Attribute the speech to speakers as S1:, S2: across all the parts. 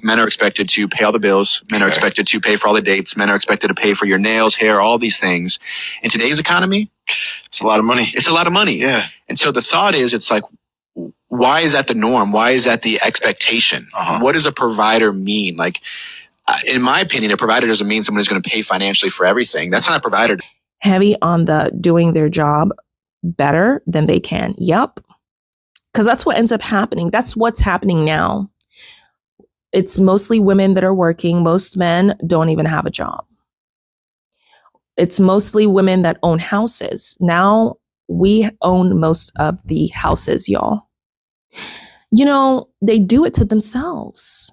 S1: Men are expected to pay all the bills. Men are expected to pay for all the dates. Men are expected to pay for your nails, hair, all these things. In today's economy,
S2: it's a lot of money.
S1: It's a lot of money.
S2: Yeah.
S1: And so the thought is, it's like, why is that the norm? Why is that the expectation? What does a provider mean? Like, in my opinion, a provider doesn't mean someone who's going to pay financially for everything. That's not a provider.
S3: Heavy on the doing their job better than they can. Yep. Because that's what ends up happening. That's what's happening now. It's mostly women that are working. Most men don't even have a job. It's mostly women that own houses. Now we own most of the houses, y'all. You know, they do it to themselves.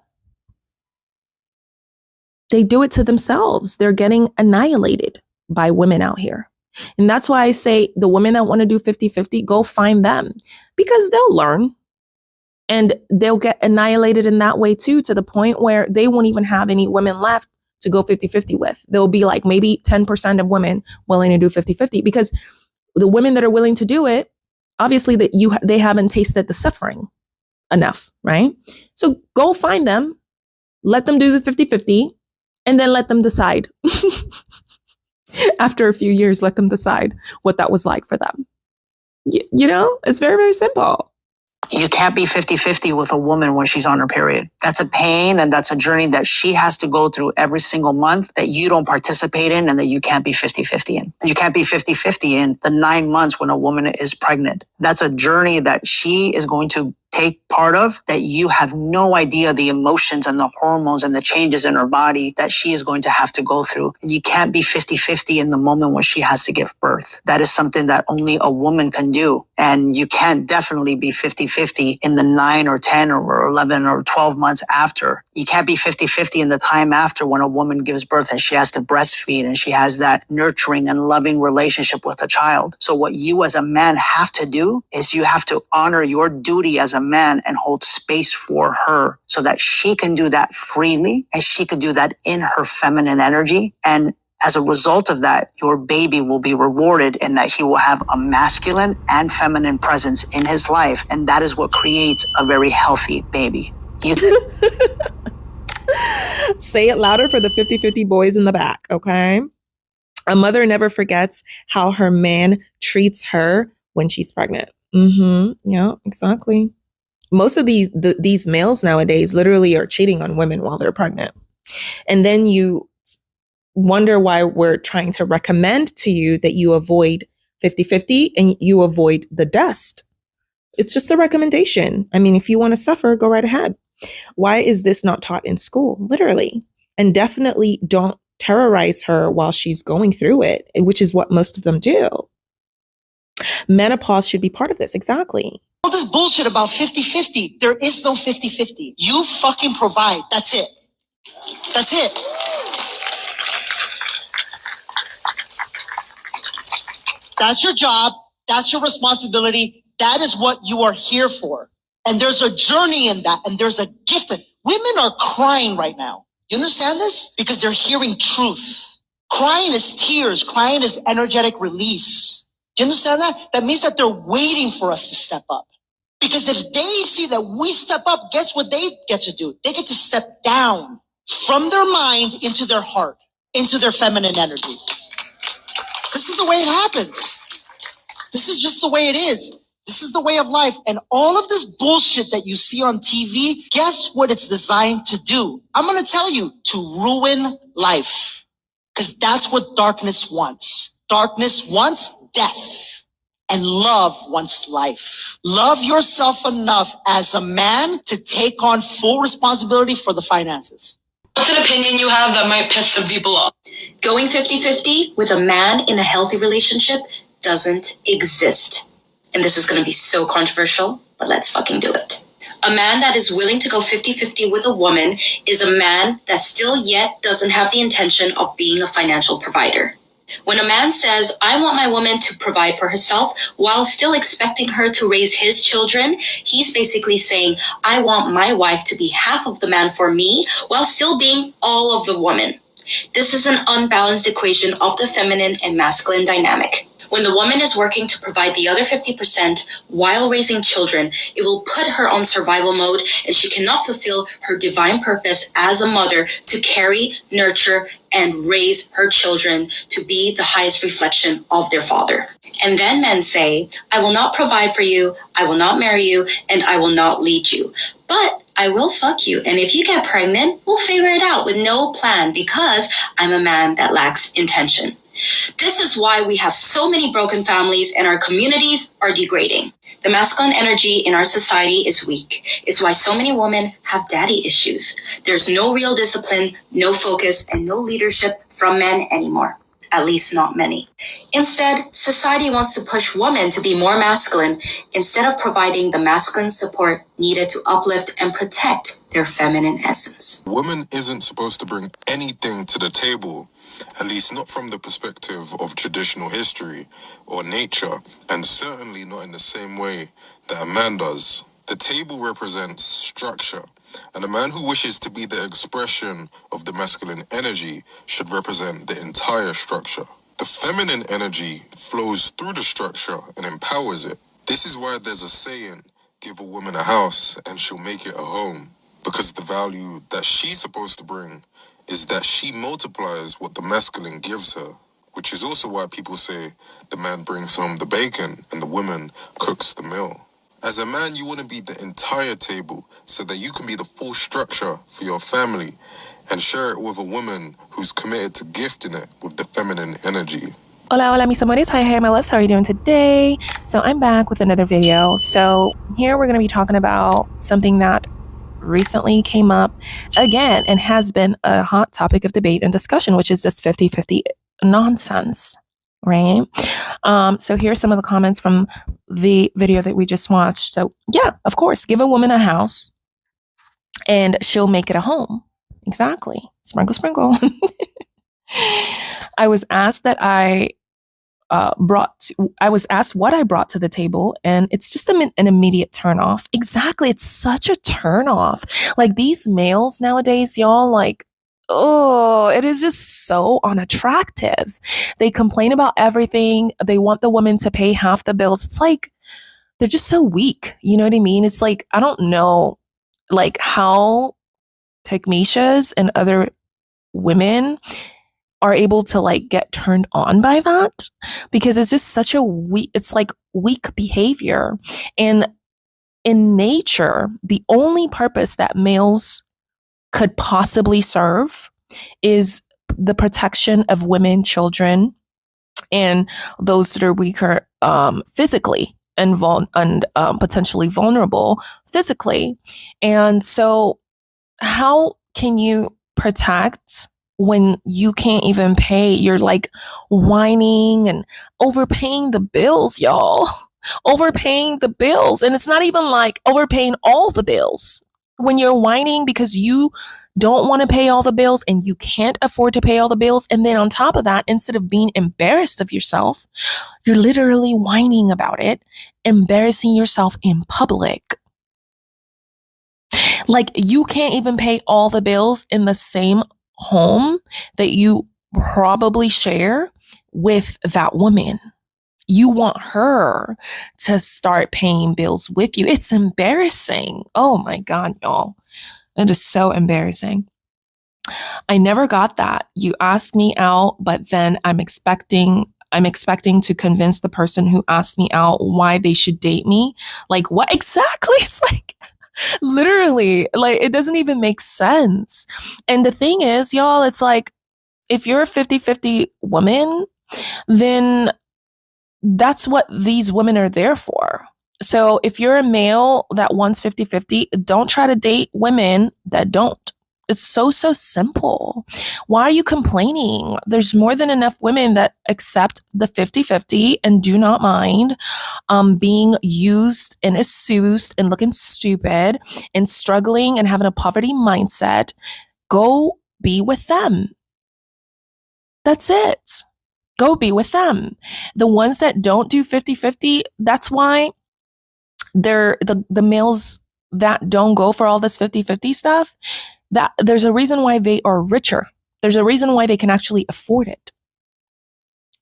S3: They do it to themselves. They're getting annihilated by women out here. And that's why I say the women that want to do 50-50, go find them, because they'll learn. And they'll get annihilated in that way too, to the point where they won't even have any women left to go 50-50 with. There'll be like maybe 10% of women willing to do 50-50, because the women that are willing to do it, obviously they haven't tasted the suffering enough, right? So go find them, let them do the 50-50, and then let them decide. After a few years, let them decide what that was like for them. You know, it's very, very simple.
S4: You can't be 50-50 with a woman when she's on her period. That's a pain, and that's a journey that she has to go through every single month that you don't participate in, and that you can't be 50-50 in. You can't be 50-50 in the 9 months when a woman is pregnant. That's a journey that she is going to take part of, that you have no idea the emotions and the hormones and the changes in her body that she is going to have to go through. You can't be 50-50 in the moment when she has to give birth. That is something that only a woman can do. And you can't definitely be 50-50 in the 9 or 10 or 11 or 12 months after. You can't be 50-50 in the time after, when a woman gives birth and she has to breastfeed and she has that nurturing and loving relationship with a child. So what you as a man have to do is you have to honor your duty as a man and hold space for her, so that she can do that freely and she can do that in her feminine energy. And as a result of that, your baby will be rewarded in that he will have a masculine and feminine presence in his life. And that is what creates a very healthy baby.
S3: Say it louder for the 50-50 boys in the back, okay? A mother never forgets how her man treats her when she's pregnant. Yeah, exactly. Most of these males nowadays literally are cheating on women while they're pregnant. And then you wonder why we're trying to recommend to you that you avoid 50-50 and you avoid the dust. It's just a recommendation. I mean, if you want to suffer, go right ahead. Why is this not taught in school? Literally. And definitely don't terrorize her while she's going through it, which is what most of them do. Menopause should be part of this. Exactly.
S5: All this bullshit about 50-50. There is no 50-50. You fucking provide. That's it. That's it. That's your job. That's your responsibility. That is what you are here for. And there's a journey in that. And there's a gift. Women are crying right now. You understand this? Because they're hearing truth. Crying is tears. Crying is energetic release. Do you understand that? That means that they're waiting for us to step up. Because if they see that we step up, guess what they get to do? They get to step down from their mind into their heart, into their feminine energy. This is the way it happens. This is just the way it is. This is the way of life. And all of this bullshit that you see on TV, guess what it's designed to do? I'm going to tell you, to ruin life. Because that's what darkness wants. Darkness wants death. And love wants life. Love yourself enough as a man to take on full responsibility for the finances.
S6: What's an opinion you have that might piss some people off?
S7: Going 50-50 with a man in a healthy relationship doesn't exist. And this is going to be so controversial, but let's fucking do it. A man that is willing to go 50-50 with a woman is a man that still yet doesn't have the intention of being a financial provider. When a man says, I want my woman to provide for herself while still expecting her to raise his children, he's basically saying, I want my wife to be half of the man for me while still being all of the woman. This is an unbalanced equation of the feminine and masculine dynamic. When the woman is working to provide the other 50% while raising children, it will put her on survival mode, and she cannot fulfill her divine purpose as a mother to carry, nurture, and raise her children to be the highest reflection of their father. And then men say, I will not provide for you, I will not marry you, and I will not lead you. But I will fuck you, and if you get pregnant, we'll figure it out with no plan because I'm a man that lacks intention. This is why we have so many broken families and our communities are degrading. The masculine energy in our society is weak. It's why so many women have daddy issues. There's no real discipline, no focus, and no leadership from men anymore. At least not many. Instead, society wants to push women to be more masculine instead of providing the masculine support needed to uplift and protect their feminine essence.
S2: Woman isn't supposed to bring anything to the table, at least not from the perspective of traditional history or nature, and certainly not in the same way that a man does. The table represents structure, and a man who wishes to be the expression of the masculine energy should represent the entire structure. The feminine energy flows through the structure and empowers it. This is why there's a saying, give a woman a house and she'll make it a home, because the value that she's supposed to bring is that she multiplies what the masculine gives her, which is also why people say the man brings home the bacon and the woman cooks the meal. As a man, you want to be the entire table so that you can be the full structure for your family and share it with a woman who's committed to gifting it with the feminine energy.
S3: Hola, hola, mis amores. Hi, my loves. How are you doing today? So I'm back with another video. So here we're going to be talking about something that recently came up again and has been a hot topic of debate and discussion, which is this 50-50 nonsense, right? So here's some of the comments from the video that we just watched. So yeah, of course, give a woman a house and she'll make it a home. Exactly. Sprinkle, sprinkle. I was asked what I brought to the table, and it's just an immediate turn off. Exactly. It's such a turn off. Like these males nowadays, y'all, like, oh, it is just so unattractive. They complain about everything. They want the woman to pay half the bills. It's like, they're just so weak. You know what I mean? It's like, I don't know, like how pygmishas and other women are able to like get turned on by that, because it's just such a weak behavior. And in nature, the only purpose that males could possibly serve is the protection of women, children, and those that are weaker physically and potentially vulnerable physically. And so how can you protect when you can't even pay? You're like whining and overpaying the bills, y'all. Overpaying the bills. And it's not even like overpaying all the bills. When you're whining because you don't want to pay all the bills and you can't afford to pay all the bills. And then on top of that, instead of being embarrassed of yourself, you're literally whining about it, embarrassing yourself in public. Like you can't even pay all the bills in the same home that you probably share with that woman. You want her to start paying bills with you. It's embarrassing. Oh my God, y'all. It is so embarrassing. I never got that. You asked me out, but then I'm expecting to convince the person who asked me out why they should date me. Like what exactly? It's like literally, like it doesn't even make sense. And the thing is, y'all, it's like if you're a 50-50 woman, then that's what these women are there for. So if you're a male that wants 50-50, don't try to date women that don't. It's so simple. Why are you complaining? There's more than enough women that accept the 50-50 and do not mind being used and assuaged and looking stupid and struggling and having a poverty mindset. Go be with them. That's it. Go be with them. The ones that don't do 50-50, that's why they're the males that don't go for all this 50-50 stuff, that there's a reason why they are richer. There's a reason why they can actually afford it.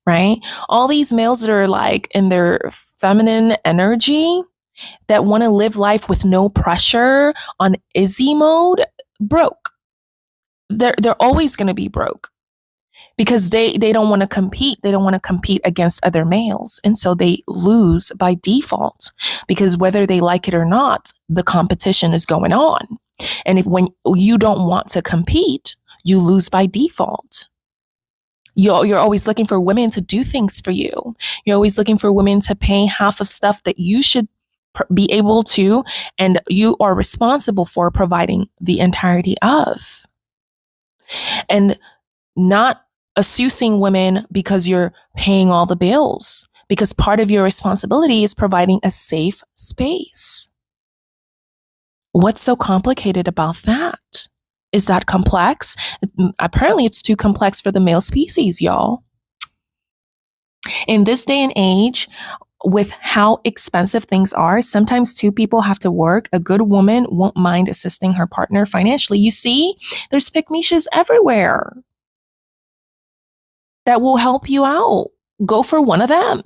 S3: right? All these males that are like in their feminine energy that want to live life with no pressure on Izzy mode, broke. They're always going to be broke because they don't want to compete. They don't want to compete against other males. And so they lose by default because whether they like it or not, the competition is going on. And when you don't want to compete, you lose by default. You're always looking for women to do things for you. You're always looking for women to pay half of stuff that you should be able to, and you are responsible for providing the entirety of. And not assusing women because you're paying all the bills, because part of your responsibility is providing a safe space. What's so complicated about that? Is that complex? Apparently, it's too complex for the male species, y'all. In this day and age, with how expensive things are, sometimes two people have to work. A good woman won't mind assisting her partner financially. You see, there's pick-me-shas everywhere that will help you out. Go for one of them.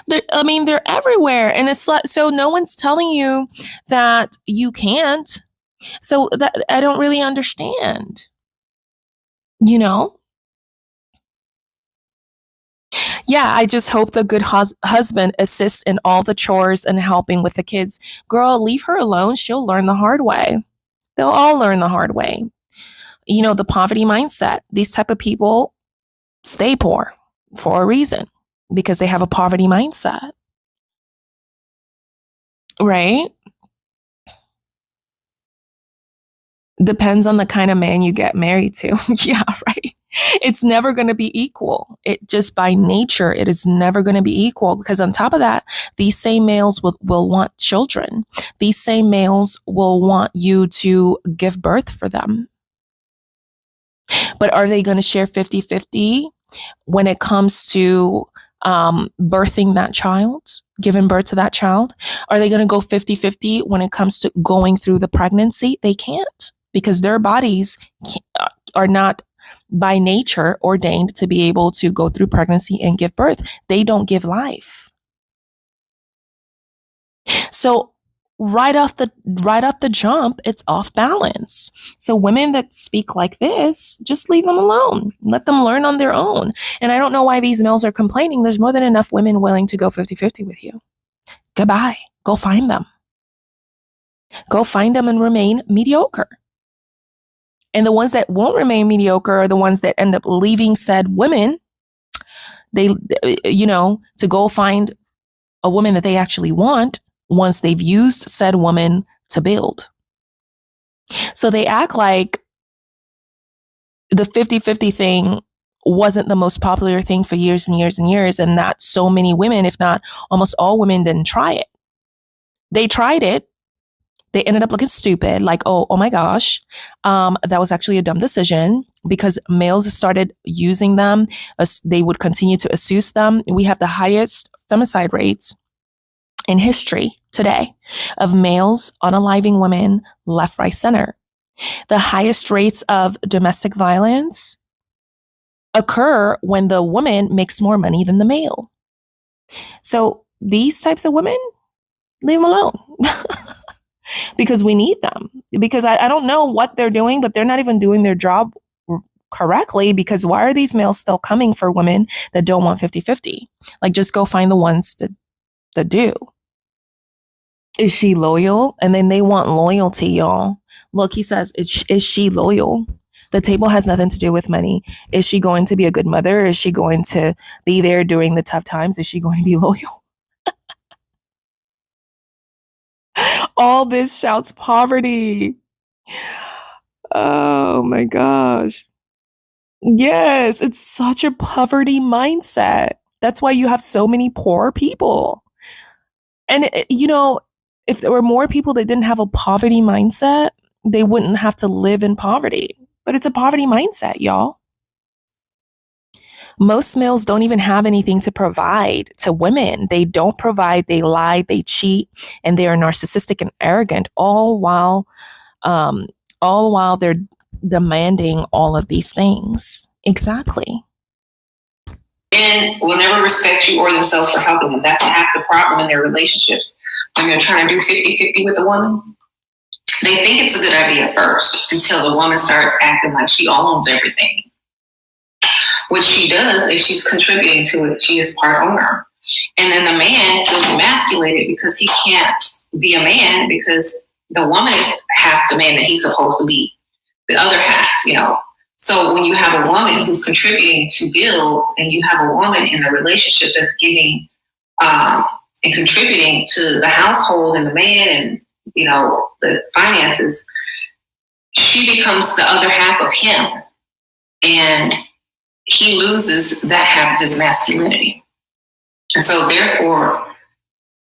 S3: They're everywhere. And it's like, so no one's telling you that you can't. So that I don't really understand, you know? Yeah, I just hope the good husband assists in all the chores and helping with the kids. Girl, leave her alone. She'll learn the hard way. They'll all learn the hard way. You know, the poverty mindset. These type of people stay poor for a reason because they have a poverty mindset. Right? Depends on the kind of man you get married to. Yeah, right. It's never going to be equal. It just by nature, it is never going to be equal because on top of that, these same males will want children. These same males will want you to give birth for them. But are they going to share 50-50 when it comes to birthing that child, giving birth to that child? Are they going to go 50-50 when it comes to going through the pregnancy? They can't because their bodies are not by nature ordained to be able to go through pregnancy and give birth. They don't give life. So right off the jump, it's off balance. So women that speak like this, just leave them alone. Let them learn on their own. And I don't know why these males are complaining. There's more than enough women willing to go 50-50 with you. Goodbye. Go find them. Go find them and remain mediocre. And the ones that won't remain mediocre are the ones that end up leaving said women. They, to go find a woman that they actually want once they've used said woman to build. So they act like the 50-50 thing wasn't the most popular thing for years and years and years, and that so many women, if not almost all women, didn't try it. They tried it. They ended up looking stupid, like, oh my gosh, that was actually a dumb decision because males started using them. They would continue to assist them. We have the highest femicide rates in history today of males unaliving women left, right, center. The highest rates of domestic violence occur when the woman makes more money than the male. So these types of women, leave them alone. Because we need them. Because I don't know what they're doing, but they're not even doing their job correctly because why are these males still coming for women that don't want 50-50? Like, just go find the ones that do. Is she loyal? And then they want loyalty, y'all. Look, he says, is she loyal? The table has nothing to do with money. Is she going to be a good mother? Is she going to be there during the tough times? Is she going to be loyal? All this shouts poverty. Oh my gosh. Yes, it's such a poverty mindset. That's why you have so many poor people. And, if there were more people that didn't have a poverty mindset, they wouldn't have to live in poverty. But it's a poverty mindset, y'all. Most males don't even have anything to provide to women. They don't provide, they lie, they cheat, and they are narcissistic and arrogant, all while they're demanding all of these things. Exactly.
S8: Men will never respect you or themselves for helping them. That's half the problem in their relationships. When they're trying to do 50-50 with a woman, they think it's a good idea at first until the woman starts acting like she owns everything. Which she does if she's contributing to it. She is part owner. And then the man feels emasculated because he can't be a man because the woman is half the man that he's supposed to be, the other half, So when you have a woman who's contributing to bills and you have a woman in a relationship that's giving and contributing to the household and the man and, the finances, she becomes the other half of him. And he loses that half of his masculinity. And so therefore,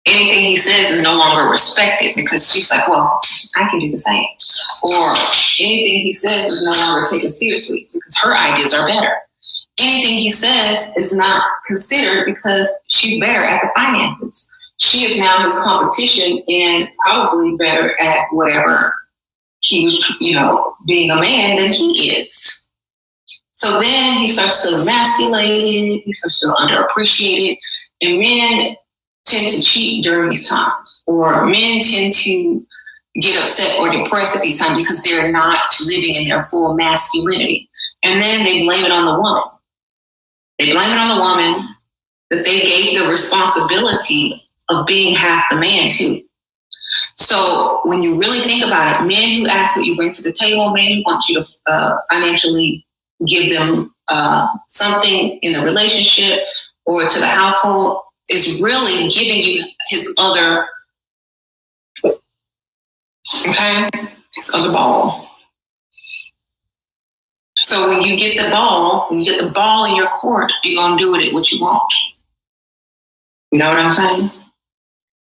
S8: anything he says is no longer respected because she's like, well, I can do the same. Or anything he says is no longer taken seriously because her ideas are better. Anything he says is not considered because she's better at the finances. She is now his competition and probably better at whatever he was, being a man than he is. So then he starts to feel emasculated, he starts to feel underappreciated, and men tend to cheat during these times, or men tend to get upset or depressed at these times because they're not living in their full masculinity. And then they blame it on the woman. They blame it on the woman that they gave the responsibility of being half the man too. So when you really think about it, men who ask what you bring to the table, men who want you to financially give them something in the relationship or to the household, is really giving you his other, his other ball. So when you get the ball in your court, you're going to do with it what you want. You know what I'm saying?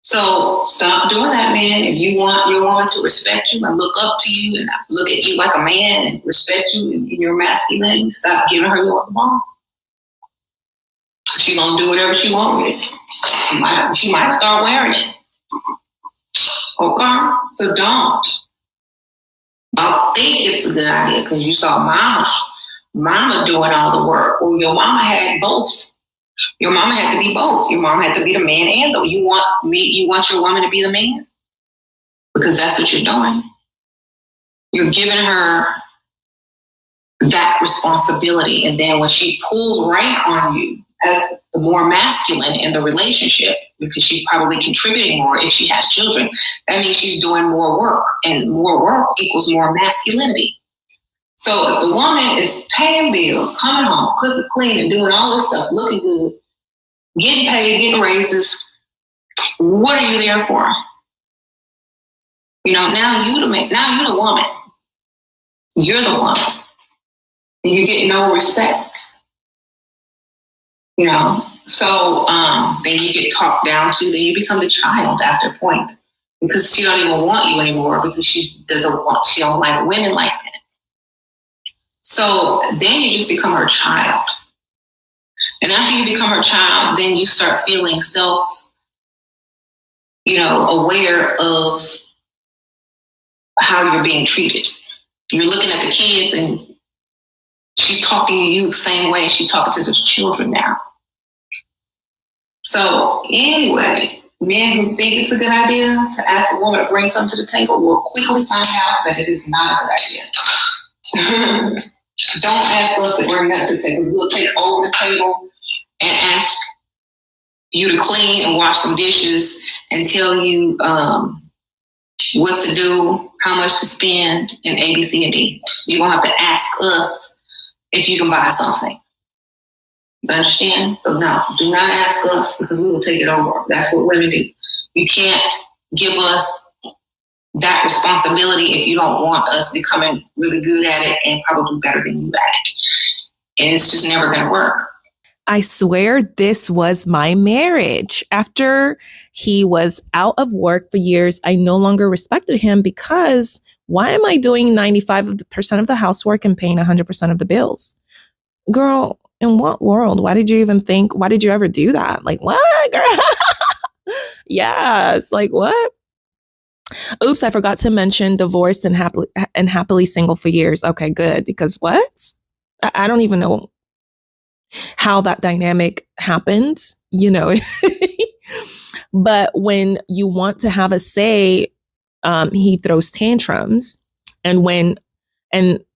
S8: So stop doing that, man. If you want your woman to respect you and look up to you and look at you like a man and respect you in your masculinity, stop giving her your ball. She's going to do whatever she wants with it. She might start wearing it. Okay? So don't think it's a good idea because you saw mama doing all the work. Or your mama had both. Your mama had to be both. Your mama had to be the man and the. You want your woman to be the man? Because that's what you're doing. You're giving her that responsibility. And then when she pulls rank on you as the more masculine in the relationship, because she's probably contributing more if she has children, that means she's doing more work. And more work equals more masculinity. So if the woman is paying bills, coming home, cooking, cleaning, doing all this stuff, looking good, getting paid, getting raises, what are you there for? Now you the woman. You're the woman. And you get no respect. So then you get talked down to, then you become the child after a point. Because she don't even want you anymore because she don't like women like that. So then you just become her child. And after you become her child, then you start feeling aware of how you're being treated. You're looking at the kids and she's talking to you the same way she's talking to those children now. So anyway, men who think it's a good idea to ask a woman to bring something to the table will quickly find out that it is not a good idea. Don't ask us to bring that to the table. We'll take over the table and ask you to clean and wash some dishes and tell you what to do, how much to spend, and A, B, C, and D. You're going to have to ask us if you can buy something. You understand? So no, do not ask us because we will take it over. That's what women do. You can't give us that responsibility if you don't want us becoming really good at it and probably better than you at it. And it's just never going to work.
S3: I swear this was my marriage. After he was out of work for years, I no longer respected him because why am I doing 95% of the housework and paying 100% of the bills? Girl, in what world? Why did you ever do that? Like, what, girl? Yes, like what? Oops, I forgot to mention divorced and happily single for years. Okay, good. Because what? I don't even know. how that dynamic happened, you know. But when you want to have a say, he throws tantrums. And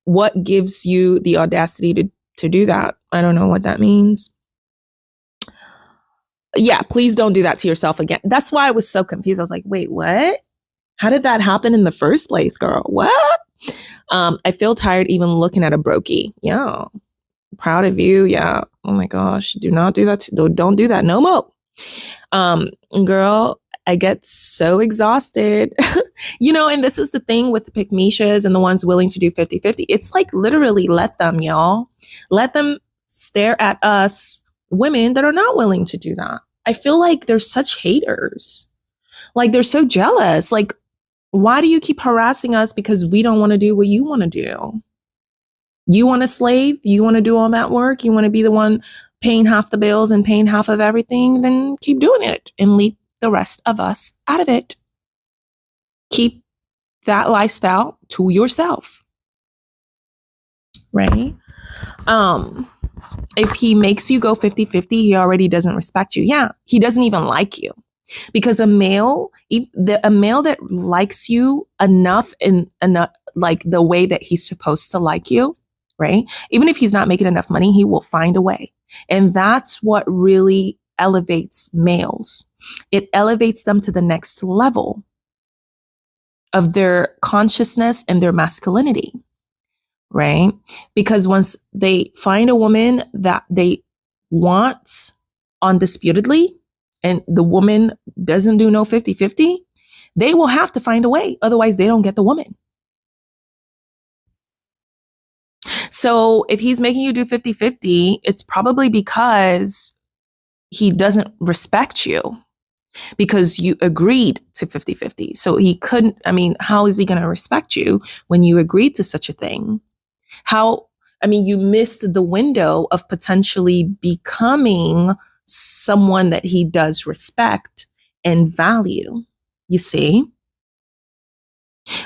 S3: what gives you the audacity to do that? I don't know what that means. Yeah, please don't do that to yourself again. That's why I was so confused. I was like, wait, what? How did that happen in the first place, girl? What? I feel tired even looking at a brokey. Yeah. Proud of you. Yeah. Oh my gosh. Do not do that. Don't do that. No more. Girl, I get so exhausted. You know, and this is the thing with the pick-me-shas and the ones willing to do 50-50. It's like literally let them, y'all. Let them stare at us women that are not willing to do that. I feel like they're such haters. Like they're so jealous. Like, why do you keep harassing us because we don't want to do what you want to do? You want to slave? You want to do all that work? You want to be the one paying half the bills and paying half of everything? Then keep doing it and leave the rest of us out of it. Keep that lifestyle to yourself. Right? If he makes you go 50-50, he already doesn't respect you. Yeah, he doesn't even like you. Because a male that likes you enough in like the way that he's supposed to like you, right? Even if he's not making enough money, he will find a way. And that's what really elevates males. It elevates them to the next level of their consciousness and their masculinity, right? Because once they find a woman that they want undisputedly, and the woman doesn't do no 50-50, they will have to find a way. Otherwise, they don't get the woman. So if he's making you do 50-50, it's probably because he doesn't respect you because you agreed to 50-50. So he couldn't, how is he going to respect you when you agreed to such a thing? You missed the window of potentially becoming someone that he does respect and value, you see,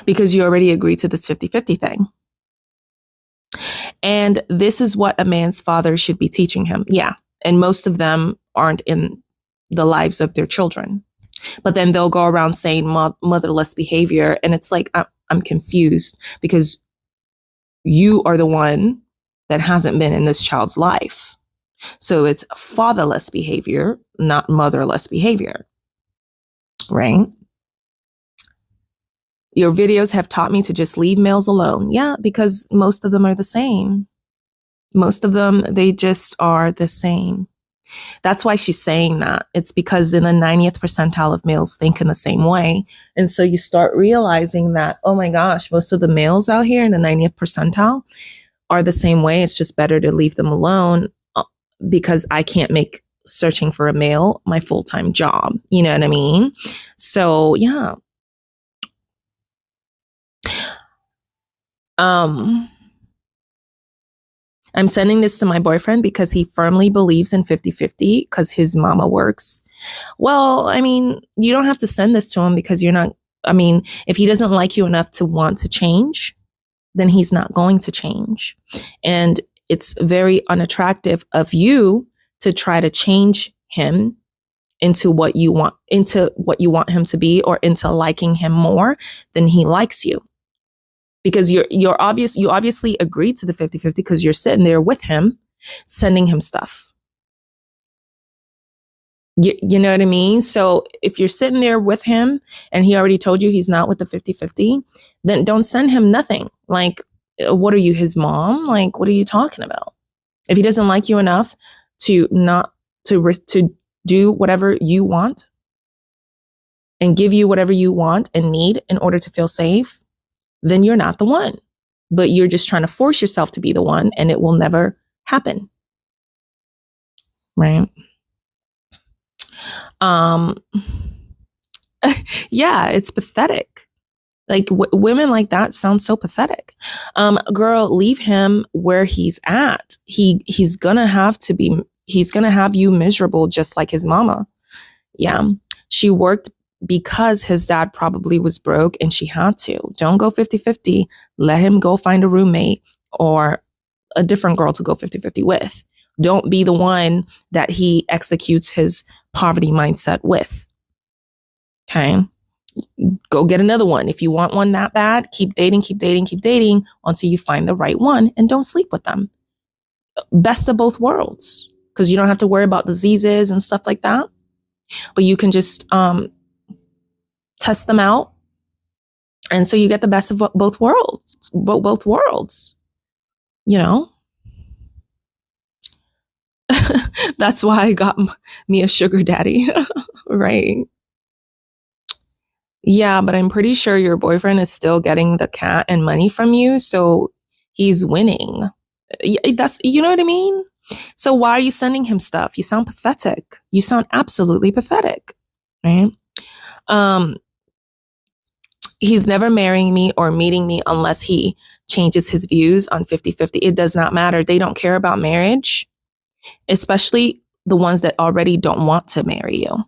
S3: because you already agreed to this 50-50 thing. And this is what a man's father should be teaching him. Yeah. And most of them aren't in the lives of their children, but then they'll go around saying motherless behavior. And it's like, I'm confused because you are the one that hasn't been in this child's life. So it's fatherless behavior, not motherless behavior, right? Your videos have taught me to just leave males alone. Yeah, because most of them are the same. Most of them, they just are the same. That's why she's saying that. It's because in the 90th percentile of males think in the same way. And so you start realizing that, oh my gosh, most of the males out here in the 90th percentile are the same way. It's just better to leave them alone because I can't make searching for a male my full-time job. You know what I mean? So yeah. I'm sending this to my boyfriend because he firmly believes in 50-50 because his mama works. Well, you don't have to send this to him because you're not, if he doesn't like you enough to want to change, then he's not going to change. And it's very unattractive of you to try to change him into what you want him to be, or into liking him more than he likes you. Because you obviously agreed to the 50-50 because you're sitting there with him, sending him stuff. You know what I mean? So if you're sitting there with him and he already told you he's not with the 50-50, then don't send him nothing. Like, what are you, his mom? Like, what are you talking about? If he doesn't like you enough to do whatever you want and give you whatever you want and need in order to feel safe, then you're not the one. But you're just trying to force yourself to be the one, and it will never happen. Right? Yeah, it's pathetic. Like women like that sound so pathetic. Girl, leave him where he's at. He's gonna have you miserable just like his mama. Yeah. She worked because his dad probably was broke and she had to. Don't go 50-50. Let him go find a roommate or a different girl to go 50-50 with. Don't be the one that he executes his poverty mindset with. Okay. Go get another one. If you want one that bad, keep dating until you find the right one, and don't sleep with them. Best of both worlds, because you don't have to worry about diseases and stuff like that. But you can just test them out. And so you get the best of both worlds, both worlds, you know? That's why I got me a sugar daddy, right? Yeah, but I'm pretty sure your boyfriend is still getting the cat and money from you, so he's winning. That's, you know what I mean? So why are you sending him stuff? You sound pathetic. You sound absolutely pathetic, right? He's never marrying me or meeting me unless he changes his views on 50-50. It does not matter. They don't care about marriage, especially the ones that already don't want to marry you.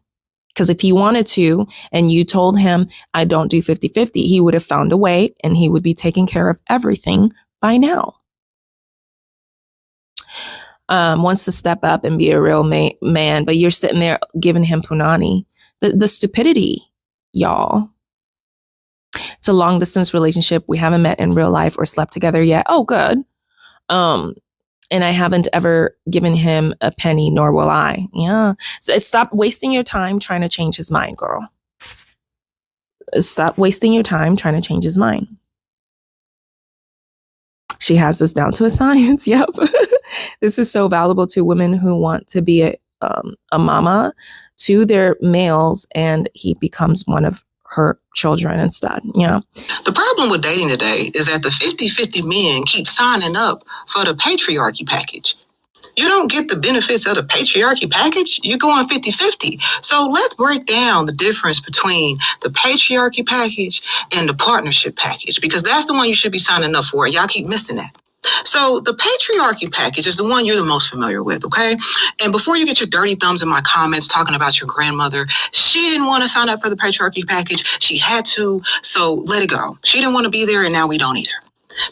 S3: Because if he wanted to, and you told him, I don't do 50-50, he would have found a way and he would be taking care of everything by now. Wants to step up and be a real man, but you're sitting there giving him punani. The stupidity, y'all. It's a long distance relationship. We haven't met in real life or slept together yet. Oh, good. And I haven't ever given him a penny, nor will I. Yeah. So stop wasting your time trying to change his mind, girl. Stop wasting your time trying to change his mind. She has this down to a science. Yep. This is so valuable to women who want to be a mama to their males, and he becomes one of her children instead. Yeah.
S9: The problem with dating today is that the 50-50 men keep signing up for the patriarchy package. You don't get the benefits of the patriarchy package. You're going 50-50. So let's break down the difference between the patriarchy package and the partnership package, because that's the one you should be signing up for, and y'all keep missing that. So the patriarchy package is the one you're the most familiar with, okay? And before you get your dirty thumbs in my comments talking about your grandmother, she didn't want to sign up for the patriarchy package. She had to, so let it go. She didn't want to be there, and now we don't either.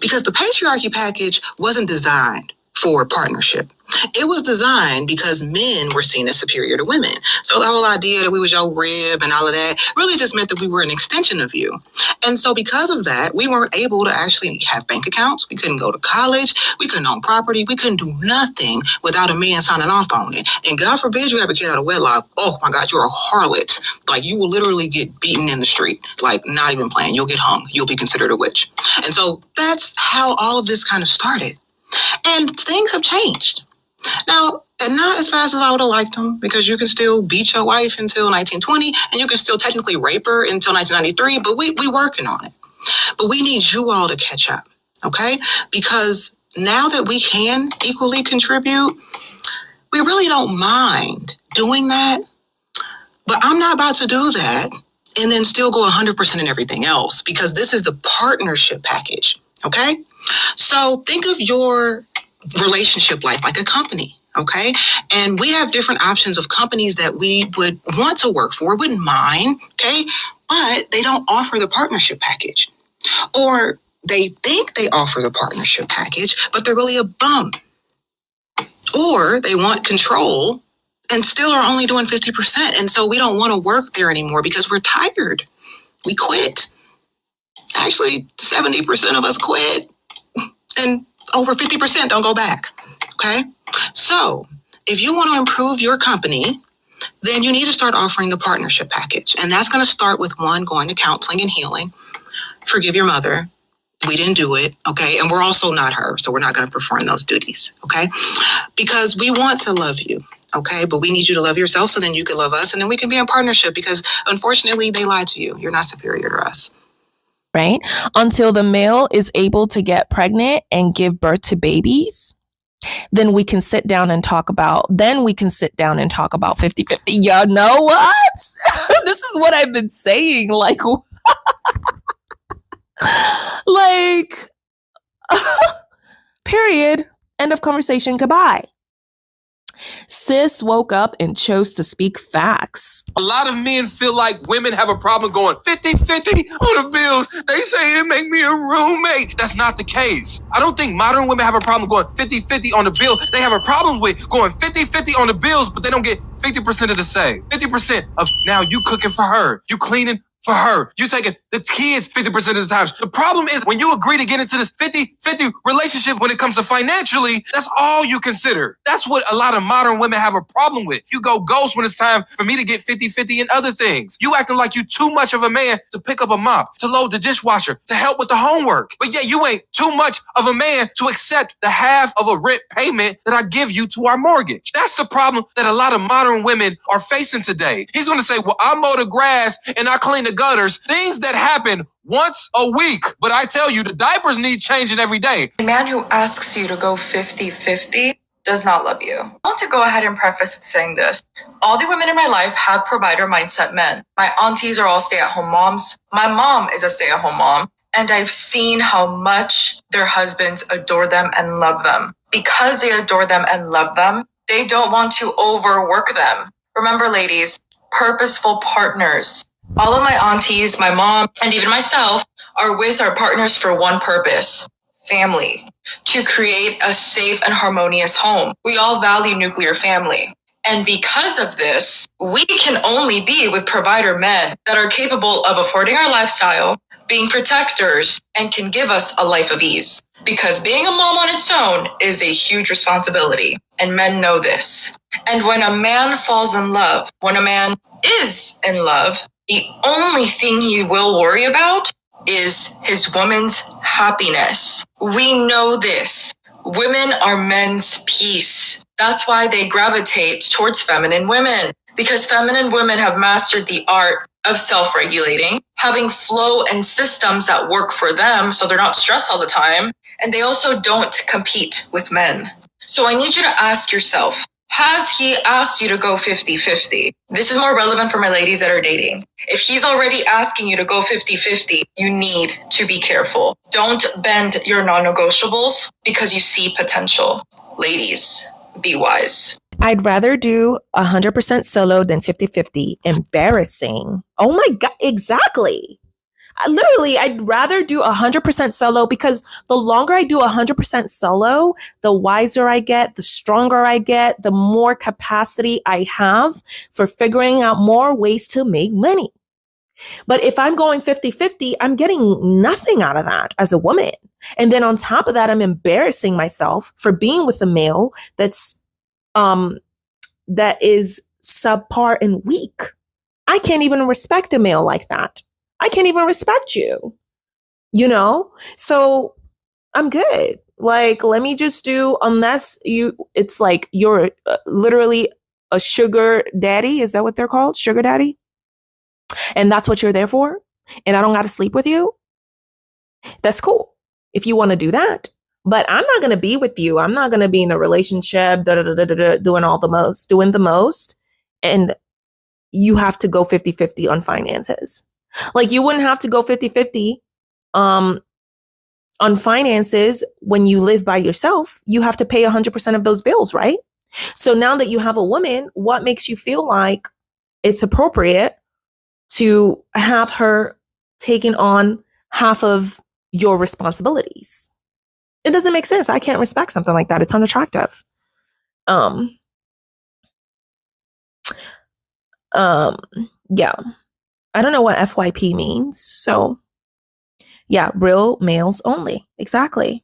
S9: Because the patriarchy package wasn't designed for partnership. It was designed because men were seen as superior to women. So the whole idea that we was your rib and all of that really just meant that we were an extension of you. And so because of that, we weren't able to actually have bank accounts. We couldn't go to college. We couldn't own property. We couldn't do nothing without a man signing off on it. And God forbid you have a kid out of wedlock. Oh my God, you're a harlot. Like, you will literally get beaten in the street. Like, not even playing. You'll get hung. You'll be considered a witch. And so that's how all of this kind of started. And things have changed. Now, and not as fast as I would have liked them, because you can still beat your wife until 1920, and you can still technically rape her until 1993, but we working on it. But we need you all to catch up, okay? Because now that we can equally contribute, we really don't mind doing that. But I'm not about to do that and then still go 100% in everything else, because this is the partnership package, okay? So think of your relationship life like a company, okay? And we have different options of companies that we would want to work for, wouldn't mind, okay? But they don't offer the partnership package. Or they think they offer the partnership package, but they're really a bum. Or they want control and still are only doing 50%. And so we don't want to work there anymore because we're tired. We quit. Actually, 70% of us quit. And over 50% don't go back, okay? So if you want to improve your company, then you need to start offering the partnership package. And that's going to start with, one, going to counseling and healing. Forgive your mother. We didn't do it, okay? And we're also not her, so we're not going to perform those duties, okay? Because we want to love you, okay? But we need you to love yourself so then you can love us, and then we can be in partnership, because unfortunately they lied to you. You're not superior to us.
S3: Right? Until the male is able to get pregnant and give birth to babies, then we can sit down and talk about 50-50. Y'all know what? This is what I've been saying. Like, period. End of conversation. Goodbye. Sis woke up and chose to speak facts.
S10: A lot of men feel like women have a problem going 50-50 on the bills. They say it make me a roommate. That's not the case. I don't think modern women have a problem going 50-50 on the bill. They have a problem with going 50-50 on the bills, but they don't get 50% of the say. 50% of now you cooking for her, you cleaning for her, you taking the kids 50% of the times. The problem is when you agree to get into this 50-50 relationship when it comes to financially, that's all you consider. That's what a lot of modern women have a problem with. You go ghost when it's time for me to get 50-50 in other things. You acting like you too much of a man to pick up a mop, to load the dishwasher, to help with the homework. But yet you ain't too much of a man to accept the half of a rent payment that I give you to our mortgage. That's the problem that a lot of modern women are facing today. He's going to say, well, I mow the grass and I clean the gutters, things that happen once a week. But I tell you, the diapers need changing every day.
S11: A man who asks you to go 50-50 does not love you. I want to go ahead and preface with saying this. All the women in my life have provider mindset men. My aunties are all stay-at-home moms. My mom is a stay-at-home mom. And I've seen how much their husbands adore them and love them. Because they adore them and love them, they don't want to overwork them. Remember, ladies, purposeful partners. All of my aunties, my mom, and even myself are with our partners for one purpose: family, to create a safe and harmonious home. We all value nuclear family. And because of this, we can only be with provider men that are capable of affording our lifestyle, being protectors, and can give us a life of ease. Because being a mom on its own is a huge responsibility, and men know this. And when a man falls in love, when a man is in love, the only thing he will worry about is his woman's happiness. We know this. Women are men's peace. That's why they gravitate towards feminine women, because feminine women have mastered the art of self-regulating, having flow and systems that work for them so they're not stressed all the time, and they also don't compete with men. So I need you to ask yourself, has he asked you to go 50-50? This is more relevant for my ladies that are dating. If he's already asking you to go 50-50, you need to be careful. Don't bend your non-negotiables because you see potential. Ladies, be wise.
S3: I'd rather do 100% solo than 50-50. Embarrassing. Oh my God, exactly. Literally, I'd rather do 100% solo because the longer I do 100% solo, the wiser I get, the stronger I get, the more capacity I have for figuring out more ways to make money. But if I'm going 50-50, I'm getting nothing out of that as a woman. And then on top of that, I'm embarrassing myself for being with a male that is subpar and weak. I can't even respect a male like that. I can't even respect you, you know? So I'm good. Like, let me just do, unless it's like you're literally a sugar daddy. Is that what they're called? Sugar daddy? And that's what you're there for? And I don't got to sleep with you? That's cool. If you want to do that. But I'm not going to be with you. I'm not going to be in a relationship, doing the most. And you have to go 50-50 on finances. Like, you wouldn't have to go 50-50 on finances when you live by yourself. You have to pay 100% of those bills, right? So now that you have a woman, what makes you feel like it's appropriate to have her taking on half of your responsibilities? It doesn't make sense. I can't respect something like that. It's unattractive. Yeah. I don't know what FYP means. So yeah, real males only. Exactly.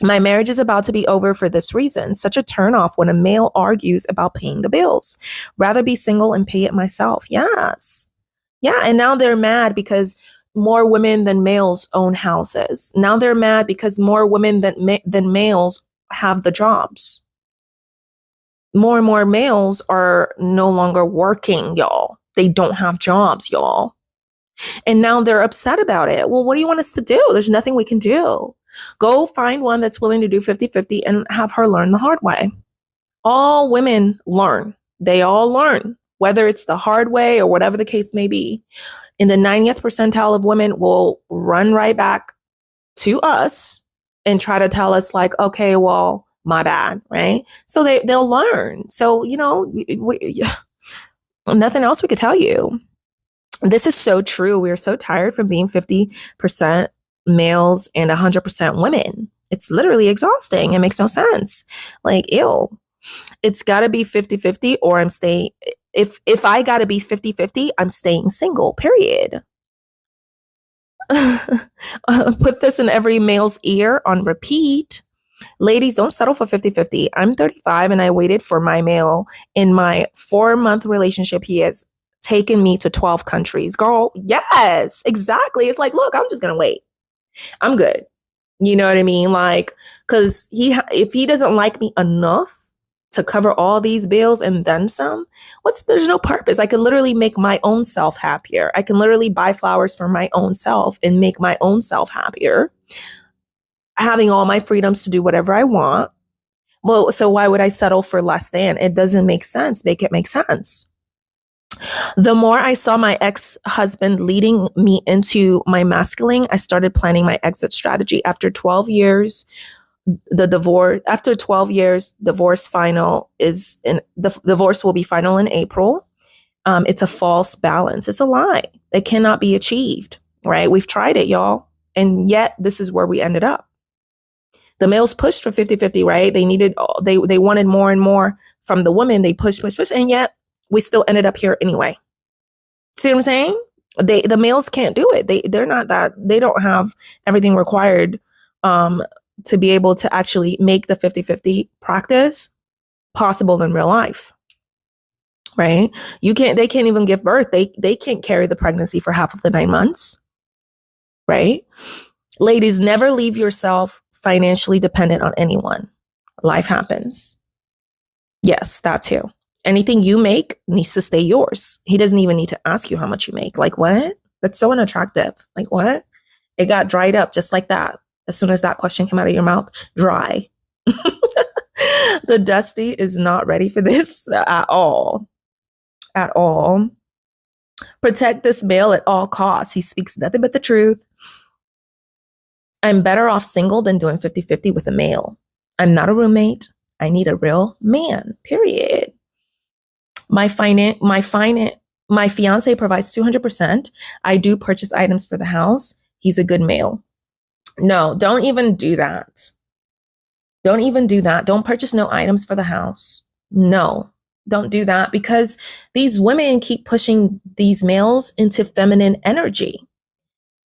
S3: My marriage is about to be over for this reason. Such a turnoff when a male argues about paying the bills. Rather be single and pay it myself. Yes. Yeah. And now they're mad because more women than males own houses. Now they're mad because more women than males have the jobs. More and more males are no longer working, y'all. They don't have jobs, y'all. And now they're upset about it. Well, what do you want us to do? There's nothing we can do. Go find one that's willing to do 50-50 and have her learn the hard way. All women learn. They all learn, whether it's the hard way or whatever the case may be. In the 90th percentile of women will run right back to us and try to tell us like, okay, well, My bad, right? So they'll learn. So, nothing else we could tell you. This is so true. We're so tired from being 50% males and 100% women. It's literally exhausting. It makes no sense. Like, ew. It's got to be 50-50 or I'm staying. If I got to be 50-50, I'm staying single, period. Put this in every male's ear on repeat. Ladies, don't settle for 50-50. I'm 35 and I waited for my male. In my 4-month relationship, he has taken me to 12 countries. Girl, yes, exactly. It's like, look, I'm just going to wait. I'm good. You know what I mean? Like, because if he doesn't like me enough to cover all these bills and then some, there's no purpose. I could literally make my own self happier. I can literally buy flowers for my own self and make my own self happier, having all my freedoms to do whatever I want. Well, so why would I settle for less than? It doesn't make sense. Make it make sense. The more I saw my ex-husband leading me into my masculine, I started planning my exit strategy. After 12 years, after 12 years, divorce will be final in April. It's a false balance. It's a lie. It cannot be achieved, right? We've tried it, y'all. And yet this is where we ended up. The males pushed for 50-50, right? They wanted more and more from the women. They pushed, and yet we still ended up here anyway. See what I'm saying? The males can't do it. They're not that. They don't have everything required to be able to actually make the 50-50 practice possible in real life. Right? They can't even give birth. They can't carry the pregnancy for half of the 9 months. Right? Ladies, never leave yourself financially dependent on anyone. Life happens. Yes, that too. Anything you make needs to stay yours. He doesn't even need to ask you how much you make. Like, what? That's so unattractive. Like, what? It got dried up just like that. As soon as that question came out of your mouth, dry. The Dusty is not ready for this at all. At all. Protect this male at all costs. He speaks nothing but the truth. I'm better off single than doing 50-50 with a male. I'm not a roommate. I need a real man, period. My fiance provides 200%. I do purchase items for the house. He's a good male. No, don't even do that. Don't even do that. Don't purchase no items for the house. No, don't do that, because these women keep pushing these males into feminine energy.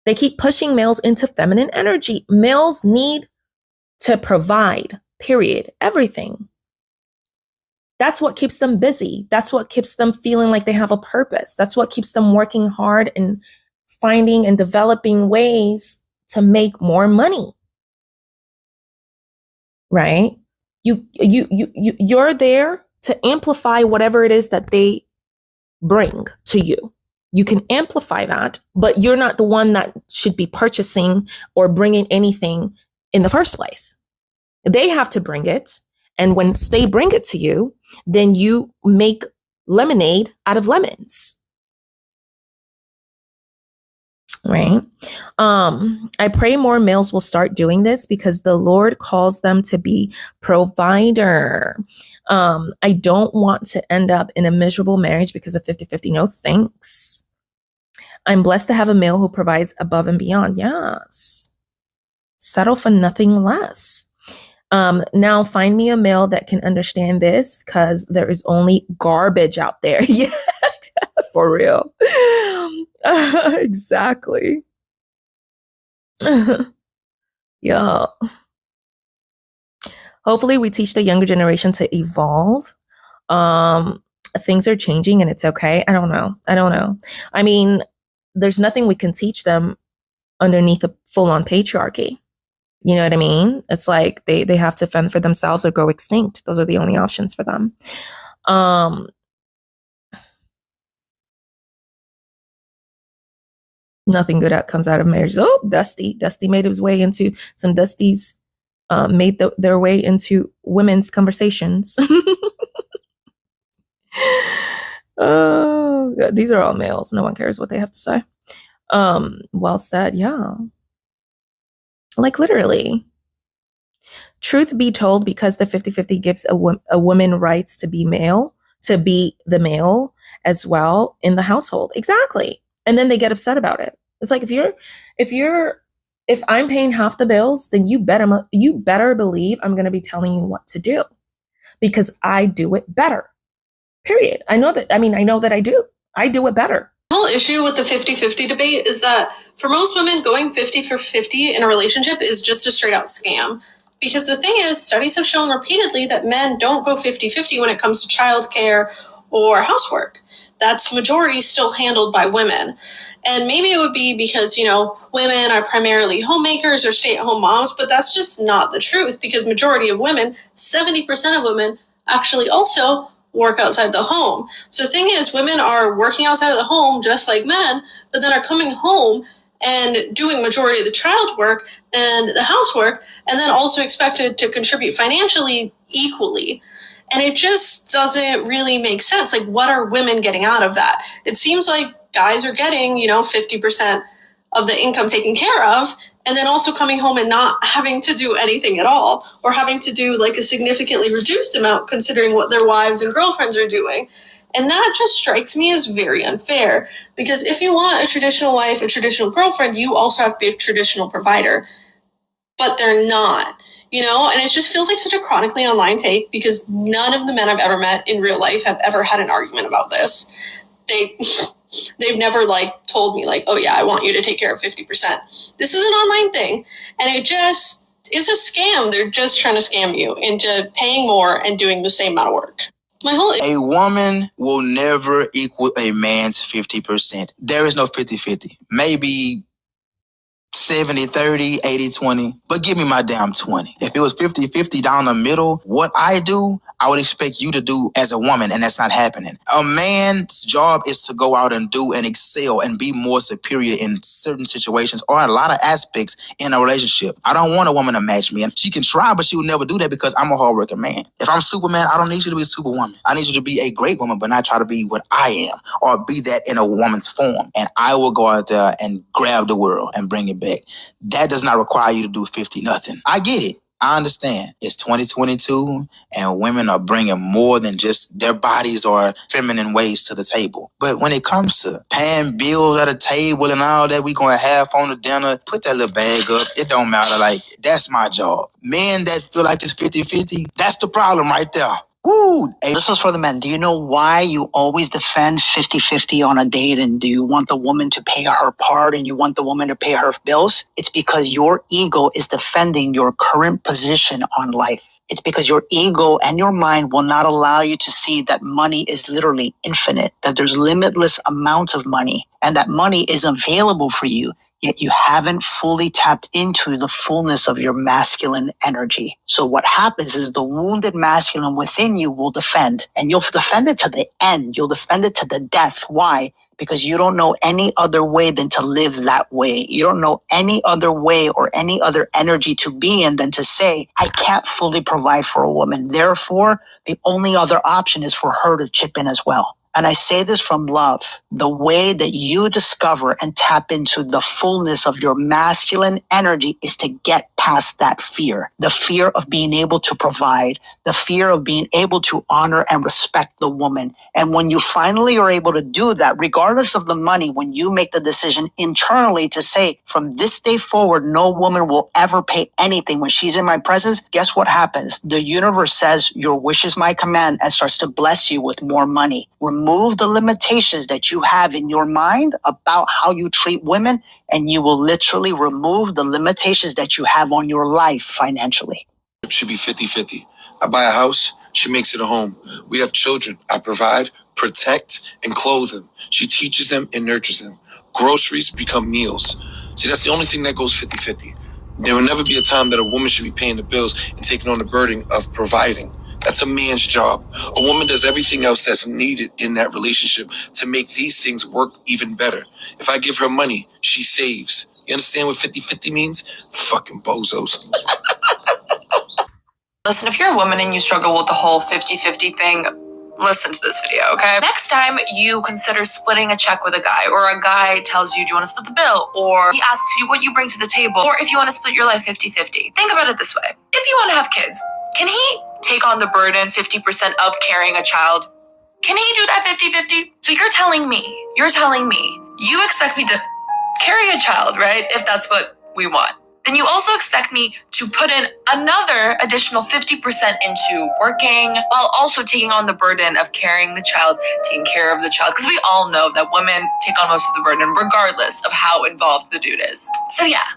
S3: They keep pushing males into feminine energy. Males need to provide, period, everything. That's what keeps them busy. That's what keeps them feeling like they have a purpose. That's what keeps them working hard and finding and developing ways to make more money. Right? You're there to amplify whatever it is that they bring to you. You can amplify that, but you're not the one that should be purchasing or bringing anything in the first place. They have to bring it. And when they bring it to you, then you make lemonade out of lemons. Right? I pray more males will start doing this, because the Lord calls them to be provider. I don't want to end up in a miserable marriage because of 50-50. No, thanks. I'm blessed to have a male who provides above and beyond. Yes. Settle for nothing less. Now find me a male that can understand this, because there is only garbage out there. Yeah, for real. Exactly. Yeah. Hopefully we teach the younger generation to evolve. Things are changing and it's okay. I don't know. I mean, there's nothing we can teach them underneath a full-on patriarchy. You know what I mean? It's like they have to fend for themselves or go extinct. Those are the only options for them. Nothing good comes out of marriage. Oh, Dusty made his way into some Dusties, made their way into women's conversations. Oh, these are all males. No one cares what they have to say. Well said. Yeah. Like literally. Truth be told, because the 50-50 gives a woman rights to be the male as well in the household. Exactly. And then they get upset about it. It's like, if I'm paying half the bills, then you better believe I'm going to be telling you what to do because I do it better. Period. I know that I do. I do it better.
S12: The whole issue with the 50-50 debate is that for most women, going 50-50 in a relationship is just a straight out scam. Because the thing is, studies have shown repeatedly that men don't go 50-50 when it comes to childcare or housework. That's majority still handled by women. And maybe it would be because, women are primarily homemakers or stay-at-home moms, but that's just not the truth because majority of women, 70% of women, actually also work outside the home. So the thing is, women are working outside of the home just like men, but then are coming home and doing majority of the child work and the housework, and then also expected to contribute financially equally. And it just doesn't really make sense. Like, what are women getting out of that? It seems like guys are getting, 50% of the income taken care of, and then also coming home and not having to do anything at all, or having to do like a significantly reduced amount considering what their wives and girlfriends are doing. And that just strikes me as very unfair, because if you want a traditional wife, a traditional girlfriend, you also have to be a traditional provider. But they're not, and it just feels like such a chronically online take because none of the men I've ever met in real life have ever had an argument about this. They've never told me oh yeah, I want you to take care of 50%. This is an online thing, and it just is a scam. They're just trying to scam you into paying more and doing the same amount of work.
S13: A woman will never equal a man's 50%. There is no 50-50. Maybe 70-30, 80-20, but give me my damn 20. If it was 50-50 down the middle, what I do, I would expect you to do as a woman, and that's not happening. A man's job is to go out and do and excel and be more superior in certain situations or a lot of aspects in a relationship. I don't want a woman to match me, and she can try, but she will never do that because I'm a hardworking man. If I'm Superman, I don't need you to be a superwoman. I need you to be a great woman, but not try to be what I am or be that in a woman's form. And I will go out there and grab the world and bring it back. That does not require you to do 50-0. I get it. I understand. It's 2022 and women are bringing more than just their bodies or feminine ways to the table. But when it comes to paying bills at a table and all that we going to have on the dinner, put that little bag up. It don't matter. That's my job. Men that feel like it's 50-50, that's the problem right there.
S4: Woo! This is for the men. Do you know why you always defend 50-50 on a date, and do you want the woman to pay her part and you want the woman to pay her bills? It's because your ego is defending your current position on life. It's because your ego and your mind will not allow you to see that money is literally infinite, that there's limitless amounts of money, and that money is available for you. Yet you haven't fully tapped into the fullness of your masculine energy. So what happens is the wounded masculine within you will defend, and you'll defend it to the end. You'll defend it to the death. Why? Because you don't know any other way than to live that way. You don't know any other way or any other energy to be in than to say, I can't fully provide for a woman. Therefore, the only other option is for her to chip in as well. And I say this from love. The way that you discover and tap into the fullness of your masculine energy is to get past that fear. The fear of being able to provide, the fear of being able to honor and respect the woman. And when you finally are able to do that, regardless of the money, when you make the decision internally to say, from this day forward, no woman will ever pay anything when she's in my presence, guess what happens? The universe says, your wish is my command, and starts to bless you with more money. Remove the limitations that you have in your mind about how you treat women, and you will literally remove the limitations that you have on your life financially.
S10: It should be 50-50. I buy a house, she makes it a home. We have children. I provide, protect, and clothe them. She teaches them and nurtures them. Groceries become meals. See, that's the only thing that goes 50-50. There will never be a time that a woman should be paying the bills and taking on the burden of providing. That's a man's job. A woman does everything else that's needed in that relationship to make these things work even better. If I give her money, she saves. You understand what 50-50 means? Fucking bozos.
S11: Listen, if you're a woman and you struggle with the whole 50-50 thing, listen to this video, okay? Next time you consider splitting a check with a guy, or a guy tells you, do you want to split the bill? Or he asks you what you bring to the table, or if you want to split your life 50-50. Think about it this way. If you want to have kids, can he take on the burden 50% of carrying a child? Can he do that 50-50? So you're telling me, you expect me to carry a child, right? If that's what we want. Then you also expect me to put in another additional 50% into working while also taking on the burden of carrying the child, taking care of the child. Because we all know that women take on most of the burden regardless of how involved the dude is. So yeah,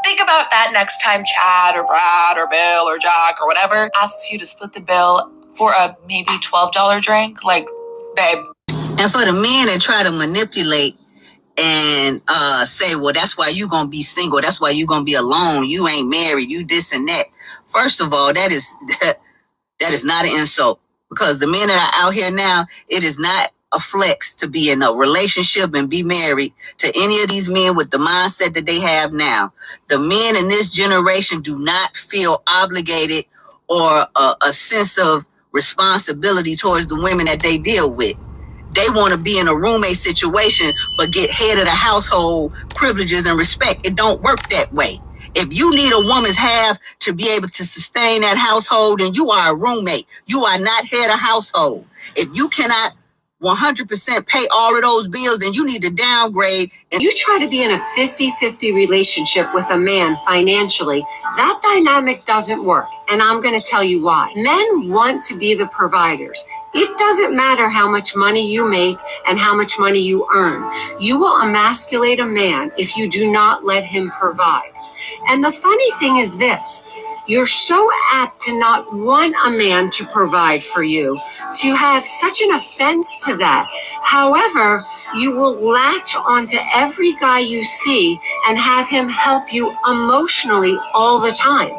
S11: think about that next time Chad or Brad or Bill or Jack or whatever asks you to split the bill for a maybe $12 drink. Like, babe.
S9: And for the men that try to manipulate and say, well, that's why you gonna be single, that's why you gonna be alone, you ain't married, you this and that. First of all, that is not an insult, because the men that are out here now, it is not a flex to be in a relationship and be married to any of these men with the mindset that they have now. The men in this generation do not feel obligated or a sense of responsibility towards the women that they deal with. They want to be in a roommate situation, but get head of the household privileges and respect. It don't work that way. If you need a woman's half to be able to sustain that household, then you are a roommate. You are not head of household. If you cannot 100% pay all of those bills, then you need to downgrade.
S14: And you try to be in a 50-50 relationship with a man financially, that dynamic doesn't work. And I'm going to tell you why. Men want to be the providers. It doesn't matter how much money you make and how much money you earn. You will emasculate a man if you do not let him provide. And the funny thing is this. You're so apt to not want a man to provide for you, to have such an offense to that. However, you will latch onto every guy you see and have him help you emotionally all the time.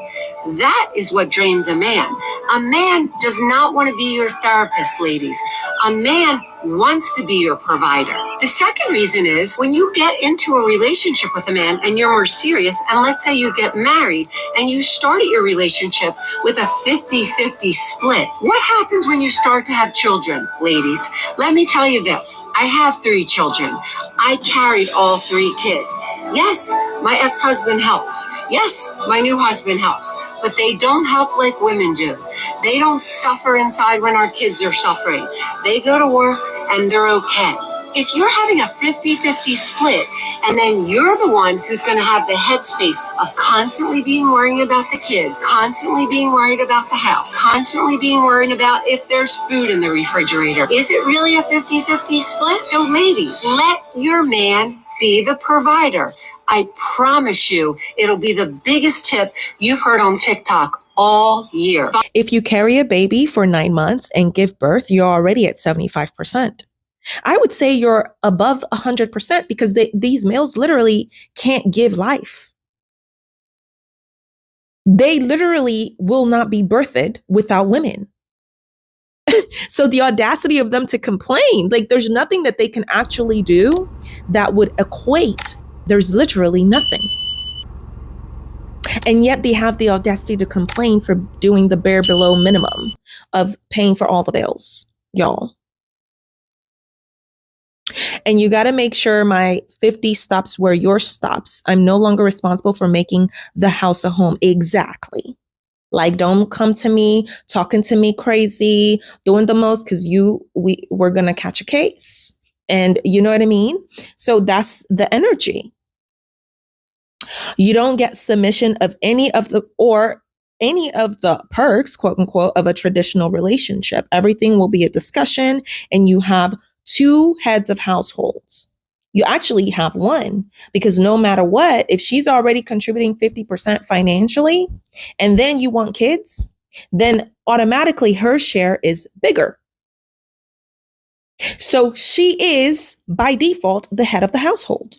S14: That is what drains a man. A man does not want to be your therapist, ladies. A man wants to be your provider. The second reason is when you get into a relationship with a man and you're more serious, and let's say you get married and you started your relationship with a 50-50 split. What happens when you start to have children, ladies? Let me tell you this. I have 3 children. I carried all 3 kids. Yes, my ex-husband helped. Yes, my new husband helps. But they don't help like women do. They don't suffer inside when our kids are suffering. They go to work and they're okay. If you're having a 50-50 split, and then you're the one who's going to have the headspace of constantly being worried about the kids, constantly being worried about the house, constantly being worried about if there's food in the refrigerator, is it really a 50-50 split? So ladies, let your man be the provider. I promise you, it'll be the biggest tip you've heard on TikTok all year.
S3: If you carry a baby for 9 months and give birth, you're already at 75%. I would say you're above 100% because these males literally can't give life. They literally will not be birthed without women. So the audacity of them to complain, like there's nothing that they can actually do that would equate. There's literally nothing. And yet they have the audacity to complain for doing the bare below minimum of paying for all the bills, y'all. And you got to make sure my 50 stops where yours stops. I'm no longer responsible for making the house a home. Exactly. Like, don't come to me talking to me crazy, doing the most, because we're going to catch a case. And you know what I mean? So that's the energy. You don't get submission of any of the perks, quote unquote, of a traditional relationship. Everything will be a discussion, and you have 2 heads of households. You actually have 1, because no matter what, if she's already contributing 50% financially, and then you want kids, then automatically her share is bigger. So she is by default the head of the household.